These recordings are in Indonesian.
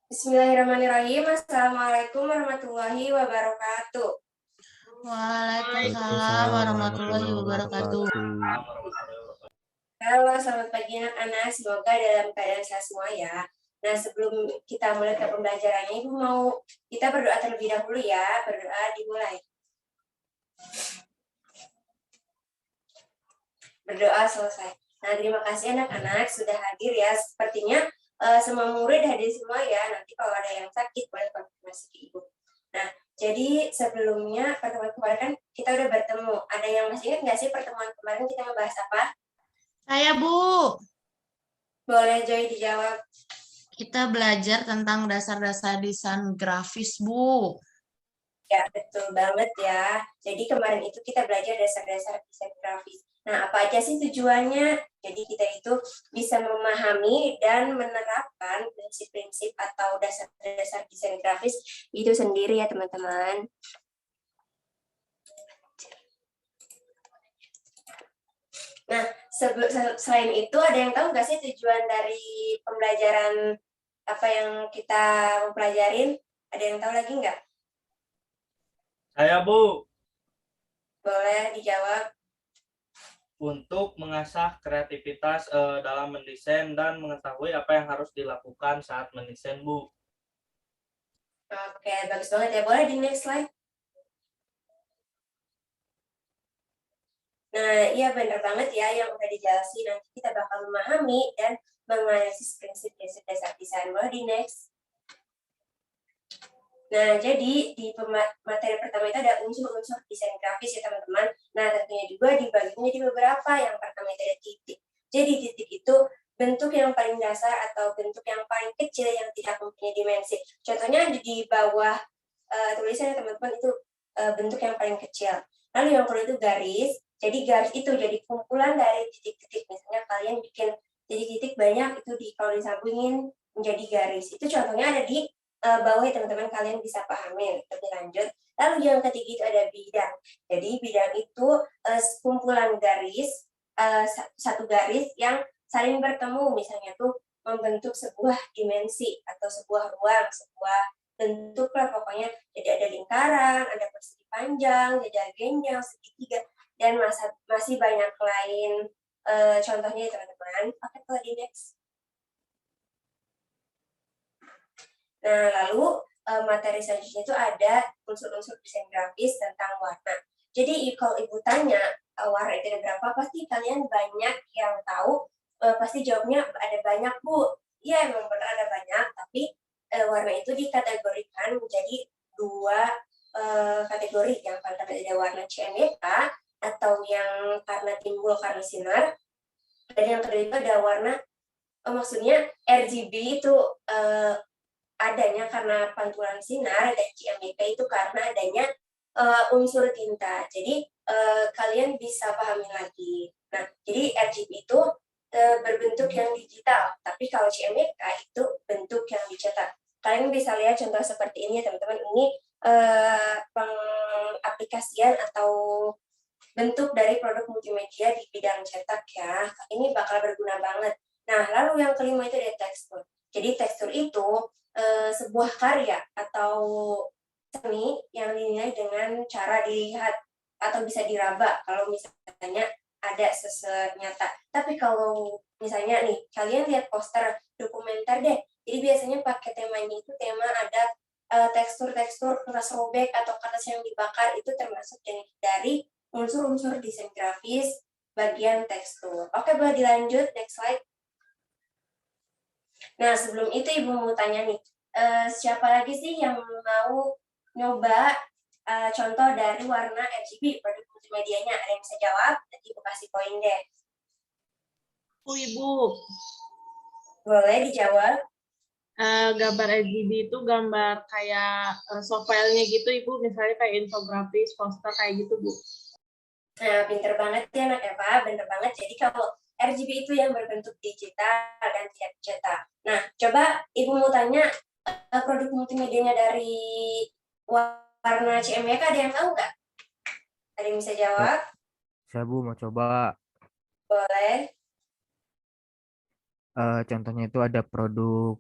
Bismillahirrahmanirrahim. Assalamualaikum warahmatullahi wabarakatuh. Waalaikumsalam Waalaikumsalam warahmatullahi warahmatullahi wabarakatuh. wabarakatuh. Halo, selamat pagi anak-anak. Semoga dalam keadaan sehat semua ya. Nah, sebelum kita mulai ke pembelajarannya, Ibu mau kita berdoa terlebih dahulu ya. Berdoa dimulai. Berdoa selesai. Nah, terima kasih anak-anak sudah hadir ya. Sepertinya semua murid hadir semua ya. Nanti kalau ada yang sakit boleh konfirmasi ke Ibu. Nah, jadi sebelumnya pertemuan kemarin kan kita udah bertemu. Ada yang masih ingat nggak sih pertemuan kemarin kita membahas apa? Saya Bu, Boleh Joy dijawab. kita belajar tentang dasar-dasar desain grafis Bu. Ya, betul banget ya. Jadi kemarin itu kita belajar dasar-dasar desain grafis. Nah, apa aja sih tujuannya? Jadi kita itu bisa memahami dan menerapkan prinsip-prinsip atau dasar-dasar desain grafis itu sendiri ya teman-teman. Nah, selain itu ada yang tahu nggak sih tujuan dari pembelajaran apa yang kita mempelajarin? Ada yang tahu lagi nggak? Saya Bu, Boleh dijawab. untuk mengasah kreativitas dalam mendesain dan mengetahui apa yang harus dilakukan saat mendesain Bu. Oke, bagus banget ya. Boleh di next slide. Nah, iya benar banget ya yang udah dijelasin. Nanti kita bakal memahami dan menganalisis prinsip-prinsip dasar desain. Boleh di next. Nah, jadi di materi pertama itu ada unsur-unsur desain grafis ya teman-teman. Nah, tentunya juga dibagi menjadi beberapa. Yang pertama itu ada titik. Jadi titik itu bentuk yang paling dasar atau bentuk yang paling kecil yang tidak mempunyai dimensi. Contohnya ada di bawah tulisannya teman-teman itu bentuk yang paling kecil. Lalu yang kedua itu garis. Jadi garis itu jadi kumpulan dari titik-titik. Misalnya kalian bikin titik-titik banyak itu kalau disambungin menjadi garis. Itu contohnya ada di bawah ya teman-teman, kalian bisa pahami lebih lanjut. Lalu yang ketiga itu ada bidang. Jadi bidang itu kumpulan garis, satu garis yang saling bertemu, misalnya tuh membentuk sebuah dimensi atau sebuah ruang, sebuah bentuk lah pokoknya. Jadi ada lingkaran, ada persegi panjang, jajar genjang, segitiga, dan masih banyak lain contohnya ya teman-teman. Oke, kalau di next. Nah, lalu materi selanjutnya itu ada unsur-unsur desain grafis tentang warna. Jadi kalau Ibu tanya warna itu ada berapa, pasti kalian banyak yang tahu, pasti jawabnya ada banyak Bu. Iya emang benar ada banyak, tapi warna itu dikategorikan menjadi dua kategori. Yang pertama ada warna CMYK atau yang karena timbul karena sinar, dan yang kedua itu ada warna maksudnya RGB itu adanya karena pantulan sinar, dan CMYK itu karena adanya unsur tinta. Jadi kalian bisa pahami lagi. Nah, jadi RGB itu berbentuk yang digital, tapi kalau CMYK itu bentuk yang dicetak. Kalian bisa lihat contoh seperti ini teman-teman. Ini pengaplikasian atau bentuk dari produk multimedia di bidang cetak ya. Ini bakal berguna banget. Nah, lalu yang kelima itu ada tekstur. Jadi tekstur itu sebuah karya atau seni yang dinilai dengan cara dilihat atau bisa diraba kalau misalnya ada senyata. Tapi kalau misalnya nih, kalian lihat poster dokumenter deh, jadi biasanya pakai temanya itu tema ada tekstur-tekstur kertas robek atau kertas yang dibakar, itu termasuk dari unsur-unsur desain grafis bagian tekstur. Oke, boleh dilanjut, next slide. Nah, sebelum itu Ibu mau tanya nih, siapa lagi sih yang mau nyoba contoh dari warna RGB produk multimedianya? Ada yang bisa jawab? Nanti Ibu kasih poin deh. Ibu, Boleh dijawab. gambar RGB itu gambar kayak soft file-nya gitu, Ibu. Misalnya kayak infografis, poster kayak gitu, Bu. Nah, pinter banget ya anak Eva, bener banget. Jadi kalau RGB itu yang berbentuk digital dan tidak dicetak. Nah, coba Ibu mau tanya produk multimedianya dari warna CMYK, ada yang tahu nggak? Ada yang bisa jawab? Saya Bu mau coba. Boleh. Contohnya itu ada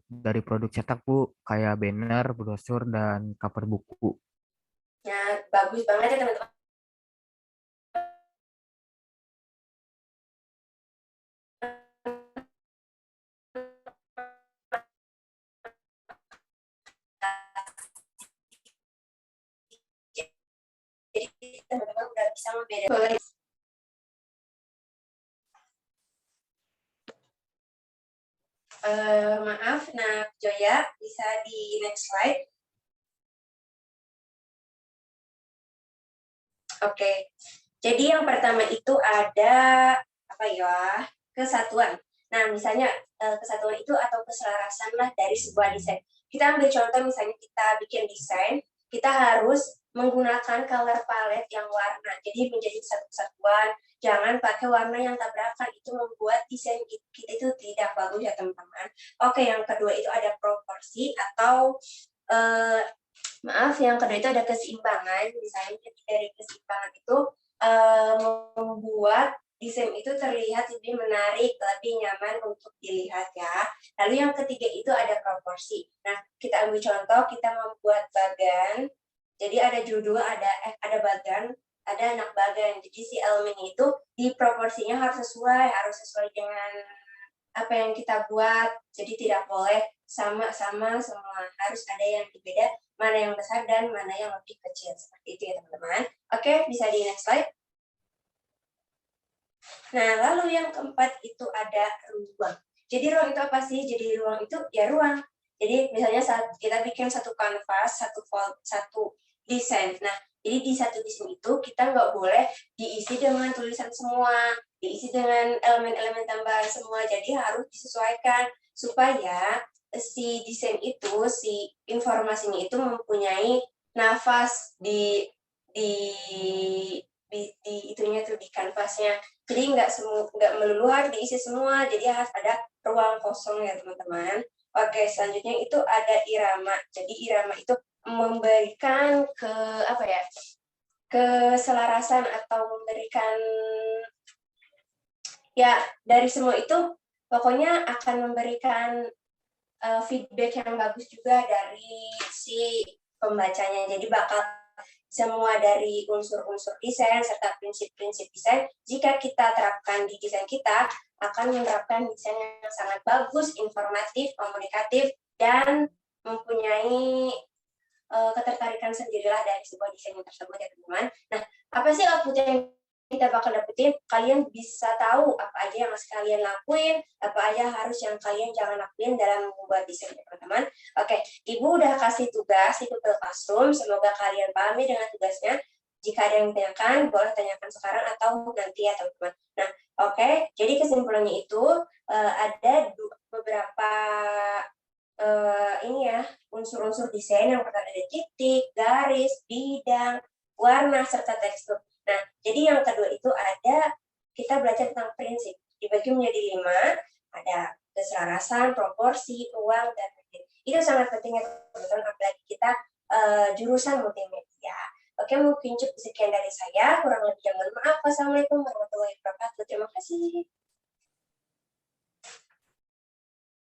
dari produk cetak Bu, kayak banner, brosur, dan cover buku. Ya, bagus banget ya teman-teman. Jadi teman-teman udah bisa membedakan. Maaf, Nak Joya, bisa di next slide. Oke, jadi yang pertama itu ada apa ya? Kesatuan. Nah, misalnya kesatuan itu atau keselarasan lah dari sebuah desain. Kita ambil contoh misalnya kita bikin desain, kita harus menggunakan color palette yang warna. Jadi menjadi satu kesatuan. Jangan pakai warna yang tabrakan, itu membuat desain kita itu tidak bagus ya teman-teman. Oke, yang kedua itu ada proporsi atau maaf, yang kedua itu ada keseimbangan. Misalnya dari keseimbangan itu membuat desain itu terlihat lebih menarik, lebih nyaman untuk dilihat ya. Lalu yang ketiga itu ada proporsi. Nah, kita ambil contoh, kita membuat bagan. Jadi ada judul, ada bagan, ada anak bagan. Jadi si elemennya itu di proporsinya harus sesuai dengan apa yang kita buat. Jadi tidak boleh sama-sama semua. Harus ada yang berbeda, mana yang besar dan mana yang lebih kecil. Seperti itu ya teman-teman. Oke, bisa di next slide. Nah, lalu yang keempat itu ada ruang. Jadi ruang itu apa sih? Jadi ruang itu ya ruang. Jadi misalnya saat kita bikin satu kanvas, satu desain. Nah, jadi di satu desain itu kita nggak boleh diisi dengan tulisan semua, diisi dengan elemen-elemen tambahan semua. Jadi harus disesuaikan supaya si desain itu, si informasinya itu mempunyai nafas di itunya tuh di kanvasnya. Jadi nggak melulu harus diisi semua, jadi harus ada ruang kosong ya teman-teman. Oke, selanjutnya itu ada irama. Jadi irama itu memberikan keselarasan atau memberikan ya dari semua itu pokoknya akan memberikan feedback yang bagus juga dari si pembacanya. Jadi bakal semua dari unsur-unsur desain serta prinsip-prinsip desain, jika kita terapkan di desain kita, akan menerapkan desain yang sangat bagus, informatif, komunikatif, dan mempunyai ketertarikan sendirilah dari sebuah desain tersebut ya teman-teman. Nah, apa sih output yang kita bakal dapetin? Kalian bisa tahu apa aja yang harus kalian lakuin, apa aja harus yang kalian jangan lakuin dalam membuat desain ya teman-teman. Oke, Ibu udah kasih tugas di Google Classroom, semoga kalian pahami dengan tugasnya. Jika ada yang ditanyakan, boleh tanyakan sekarang atau nanti ya teman-teman. Nah, oke, jadi kesimpulannya itu ada beberapa ini ya, unsur-unsur desain. Yang pertama ada titik, garis, bidang, warna, serta tekstur. Nah, jadi yang kedua itu ada, kita belajar tentang prinsip. Dibagi menjadi 5, ada keselarasan, proporsi, ruang, dan prinsip. Itu sangat penting ya teman-teman, apalagi kita jurusan multimedia. Oke, mungkin cukup sekian dari saya. Kurang lebih mohon maaf. Wassalamualaikum warahmatullahi wabarakatuh. Terima kasih.